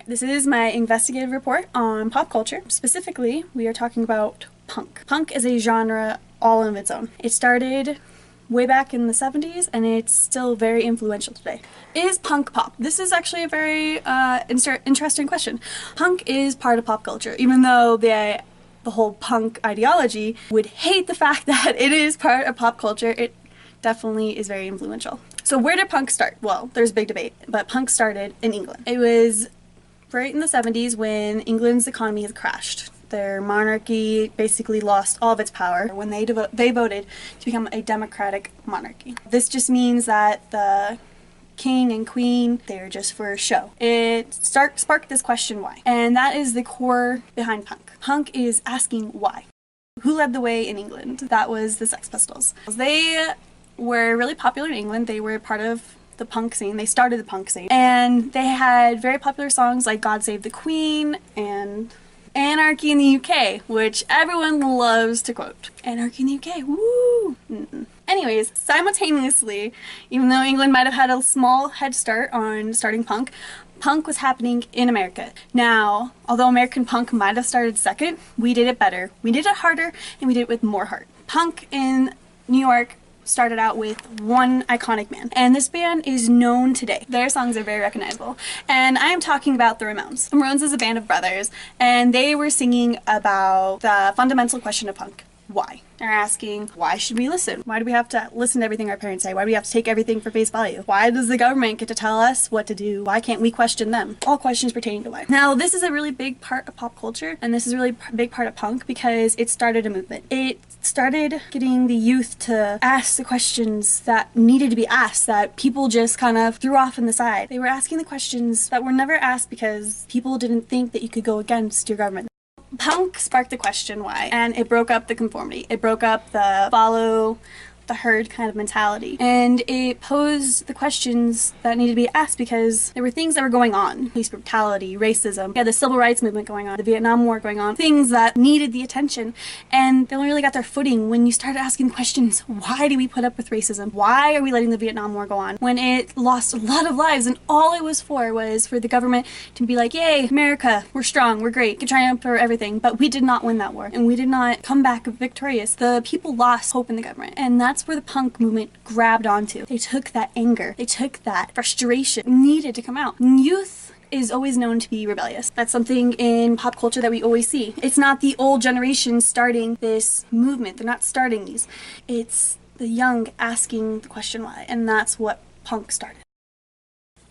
This is my investigative report on pop culture. Specifically, we are talking about punk. Punk is a genre all of its own. It started way back in the 70s and it's still very influential today. Is punk pop? This is actually a very interesting question. Punk is part of pop culture, even though the whole punk ideology would hate the fact that it is part of pop culture. It definitely is very influential. So where did punk start? Well, there's a big debate, but punk started in England. It was right in the 70s when England's economy had crashed. Their monarchy basically lost all of its power when they voted to become a democratic monarchy. This just means that the king and queen, they're just for show. It sparked this question, why? And that is the core behind punk. Punk is asking why. Who led the way in England? That was the Sex Pistols. They were really popular in England. They were part of the punk scene. They started the punk scene. And they had very popular songs like God Save the Queen and Anarchy in the UK, which everyone loves to quote. Anarchy in the UK, woo! Anyways, simultaneously, even though England might have had a small head start on starting punk, punk was happening in America. Now, although American punk might have started second, we did it better. We did it harder, and we did it with more heart. Punk in New York started out with one iconic band, and this band is known today. Their songs are very recognizable, and I am talking about the Ramones. The Ramones is a band of brothers, and they were singing about the fundamental question of punk. Why? They're asking, why should we listen? Why do we have to listen to everything our parents say? Why do we have to take everything for face value? Why does the government get to tell us what to do? Why can't we question them? All questions pertaining to why. Now, this is a really big part of pop culture, and this is a really big part of punk because it started a movement. It started getting the youth to ask the questions that needed to be asked, that people just kind of threw off in the side. They were asking the questions that were never asked because people didn't think that you could go against your government. Punk sparked the question why, and it broke up the conformity. It broke up the follow the herd kind of mentality, and it posed the questions that needed to be asked because there were things that were going on. Police brutality, racism, the civil rights movement going on, the Vietnam War going on, things that needed the attention, and they only really got their footing when you started asking questions. Why do we put up with racism? Why are we letting the Vietnam War go on when it lost a lot of lives, and all it was for the government to be like, yay, America, we're strong, we're great, good triumph for everything, but we did not win that war, and we did not come back victorious. The people lost hope in the government, and that's where the punk movement grabbed onto. They took that anger, they took that frustration, needed to come out. Youth is always known to be rebellious. That's something in pop culture that we always see. It's not the old generation starting this movement. They're not starting these. It's the young asking the question why, and that's what punk started.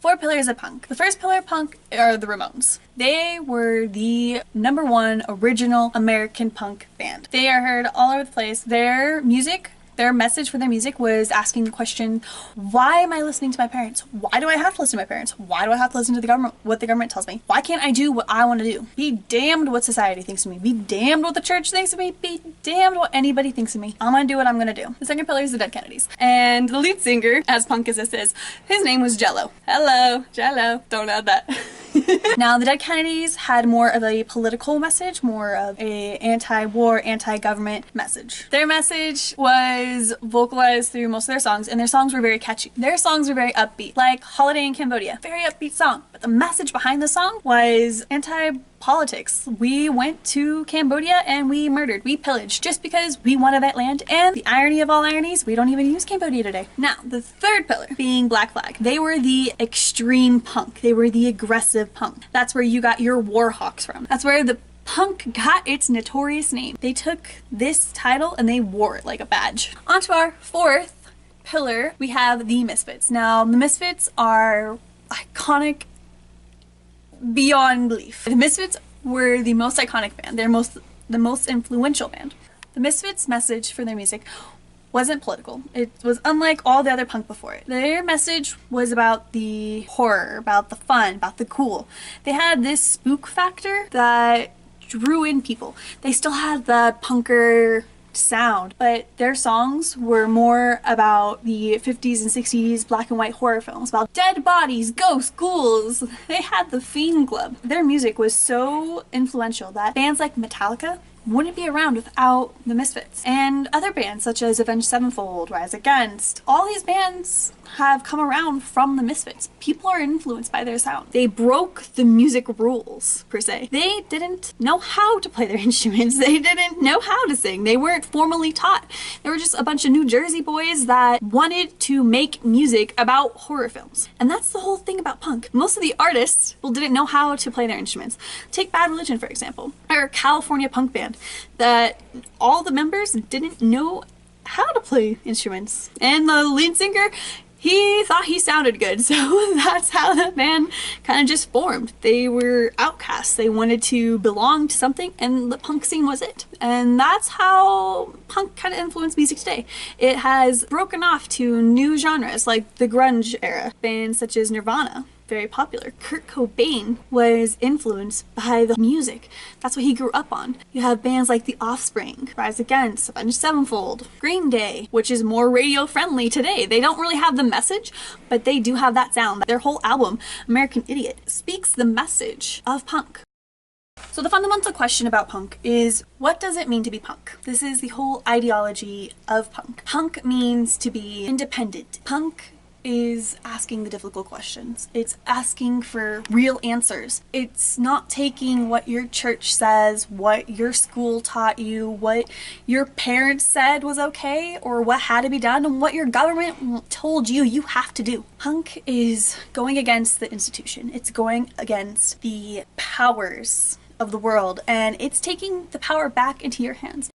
4 pillars of punk. The first pillar of punk are the Ramones. They were the #1 original American punk band. They are heard all over the place. Their message for their music was asking the question, why am I listening to my parents? Why do I have to listen to my parents? Why do I have to listen to the government, what the government tells me? Why can't I do what I want to do? Be damned what society thinks of me. Be damned what the church thinks of me. Be damned what anybody thinks of me. I'm gonna do what I'm gonna do. The second pillar is the Dead Kennedys. And the lead singer, as punk as this is, his name was Jello. Hello, Jello. Don't add that. Now, the Dead Kennedys had more of a political message, more of a anti-war, anti-government message. Their message was vocalized through most of their songs, and their songs were very catchy. Their songs were very upbeat, like Holiday in Cambodia. Very upbeat song, but the message behind the song was anti-politics. We went to Cambodia and we murdered, we pillaged, just because we wanted that land, and the irony of all ironies, we don't even use Cambodia today. Now, the third pillar being Black Flag. They were the extreme punk. They were the aggressive punk. That's where you got your war hawks from. That's where the punk got its notorious name. They took this title and they wore it like a badge. On to our fourth pillar, we have the Misfits. Now, the Misfits are iconic beyond belief. The Misfits were the most iconic band. They're the most influential band. The Misfits' message for their music wasn't political. It was unlike all the other punk before it. Their message was about the horror, about the fun, about the cool. They had this spook factor that drew in people. They still had the punker sound, but their songs were more about the 50s and 60s black and white horror films, about dead bodies, ghosts, ghouls. They had the Fiend Club. Their music was so influential that bands like Metallica wouldn't be around without the Misfits. And other bands such as Avenged Sevenfold, Rise Against, all these bands have come around from the Misfits. People are influenced by their sound. They broke the music rules, per se. They didn't know how to play their instruments. They didn't know how to sing. They weren't formally taught. They were just a bunch of New Jersey boys that wanted to make music about horror films. And that's the whole thing about punk. Most of the artists, well, didn't know how to play their instruments. Take Bad Religion, for example. They're a California punk band that all the members didn't know how to play instruments. And the lead singer, he thought he sounded good, so that's how the band kind of just formed. They were outcasts. They wanted to belong to something, and the punk scene was it. And that's how punk kind of influenced music today. It has broken off to new genres like the grunge era. Bands such as Nirvana, very popular. Kurt Cobain was influenced by the music. That's what he grew up on. You have bands like The Offspring, Rise Against, Avenged Sevenfold, Green Day, which is more radio friendly today. They don't really have the message, but they do have that sound. Their whole album, American Idiot, speaks the message of punk. So the fundamental question about punk is, what does it mean to be punk? This is the whole ideology of punk. Punk means to be independent. Punk is asking the difficult questions. It's asking for real answers. It's not taking what your church says, what your school taught you, what your parents said was okay, or what had to be done, and what your government told you you have to do. Punk is going against the institution. It's going against the powers of the world, and it's taking the power back into your hands.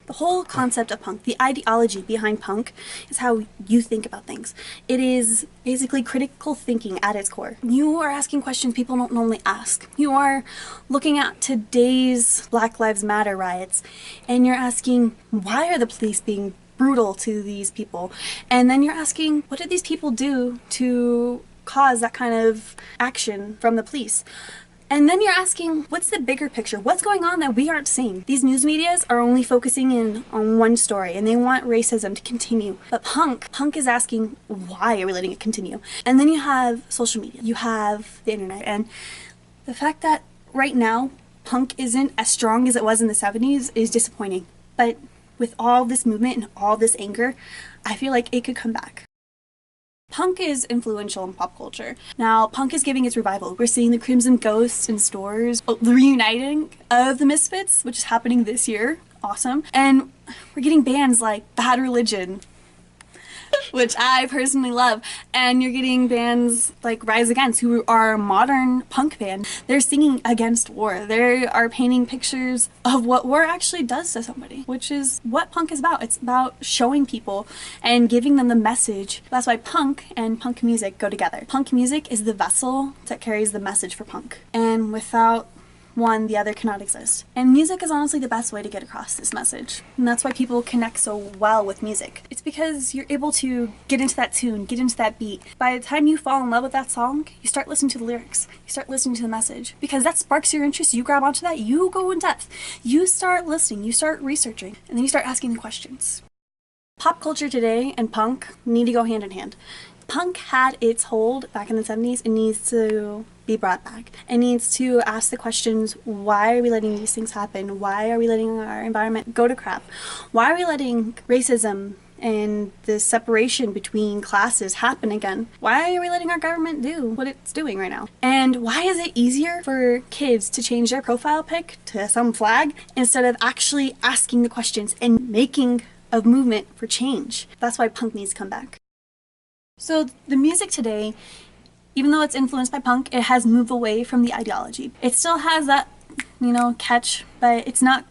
The whole concept of punk, the ideology behind punk, is how you think about things. It is basically critical thinking at its core. You are asking questions people don't normally ask. You are looking at today's Black Lives Matter riots, and you're asking, why are the police being brutal to these people? And then you're asking, what did these people do to cause that kind of action from the police? And then you're asking, what's the bigger picture? What's going on that we aren't seeing? These news medias are only focusing in on one story, and they want racism to continue. But punk is asking, why are we letting it continue? And then you have social media, you have the internet, and the fact that right now punk isn't as strong as it was in the 70s is disappointing. But with all this movement and all this anger, I feel like it could come back. Punk is influential in pop culture. Now, punk is giving its revival. We're seeing the Crimson Ghosts in stores, the reuniting of the Misfits, which is happening this year. Awesome. And we're getting bands like Bad Religion, which I personally love. And you're getting bands like Rise Against, who are a modern punk band. They're singing against war. They are painting pictures of what war actually does to somebody, which is what punk is about. It's about showing people and giving them the message. That's why punk and punk music go together. Punk music is the vessel that carries the message for punk. And without one, the other cannot exist. And music is honestly the best way to get across this message. And that's why people connect so well with music. It's because you're able to get into that tune, get into that beat. By the time you fall in love with that song, you start listening to the lyrics. You start listening to the message. Because that sparks your interest, you grab onto that, you go in depth. You start listening, you start researching, and then you start asking the questions. Pop culture today and punk need to go hand in hand. Punk had its hold back in the 70s. It needs to be brought back. It needs to ask the questions, why are we letting these things happen? Why are we letting our environment go to crap? Why are we letting racism and the separation between classes happen again? Why are we letting our government do what it's doing right now? And why is it easier for kids to change their profile pic to some flag instead of actually asking the questions and making a movement for change? That's why punk needs to come back. So the music today, even though it's influenced by punk, it has moved away from the ideology. It still has that, catch, but it's not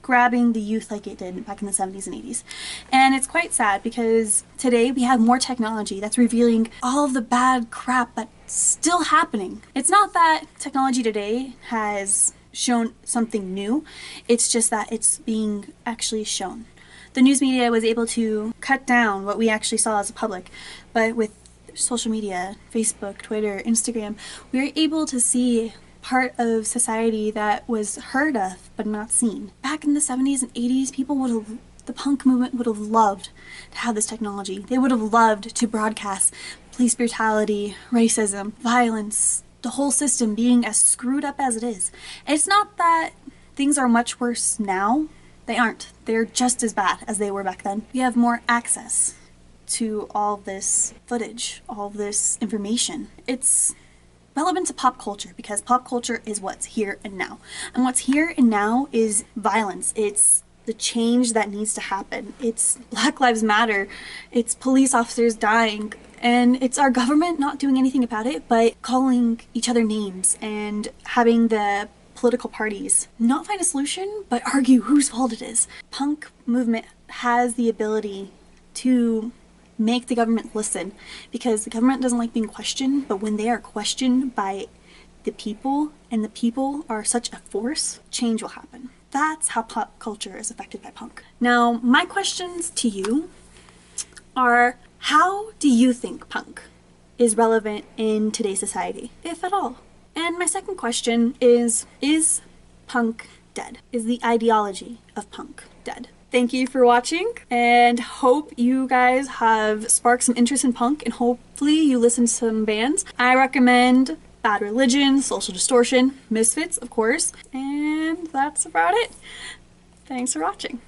grabbing the youth like it did back in the 70s and 80s. And it's quite sad because today we have more technology that's revealing all of the bad crap that's still happening. It's not that technology today has shown something new, it's just that it's being actually shown. The news media was able to cut down what we actually saw as a public, but with social media, Facebook, Twitter, Instagram, we were able to see part of society that was heard of but not seen. Back in the 70s and 80s, the punk movement would have loved to have this technology. They would have loved to broadcast police brutality, racism, violence, the whole system being as screwed up as it is. And it's not that things are much worse now. They aren't. They're just as bad as they were back then. We have more access to all this footage, all this information? It's relevant to pop culture because pop culture is what's here and now. And what's here and now is violence. It's the change that needs to happen. It's Black Lives Matter. It's police officers dying. And it's our government not doing anything about it, but calling each other names and having the political parties not find a solution, but argue whose fault it is. Punk movement has the ability to make the government listen, because the government doesn't like being questioned, but when they are questioned by the people, and the people are such a force, change will happen. That's how pop culture is affected by punk. Now, my questions to you are, how do you think punk is relevant in today's society, if at all? And my second question is punk dead? Is the ideology of punk dead? Thank you for watching, and hope you guys have sparked some interest in punk, and hopefully you listen to some bands. I recommend Bad Religion, Social Distortion, Misfits, of course, and that's about it. Thanks for watching.